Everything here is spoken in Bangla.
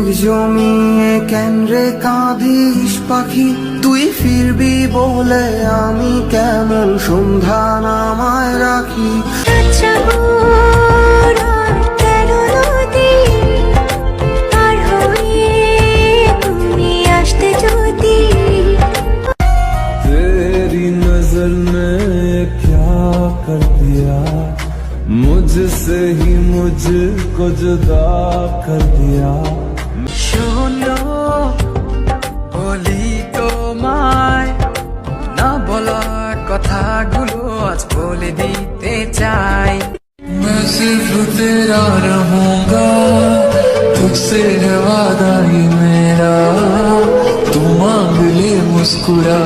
মেঘ জমিয়ে কেন রে কাঁদিস পাখি, তুই ফিরবি বলে আমি কেমন সন্ধ্যা নামায় রাখি। तेरी नजर ने क्या कर दिया, मुझसे ही मुझको जुदा कर दिया। শোনো বলি তোমায়, না বলা কথাগুলো আজ বলে দিতে চাই। मैं सिर्फ तेरा रहूंगा, तुझसे है वादा ये मेरा, तू मांग ले मुस्कुरा।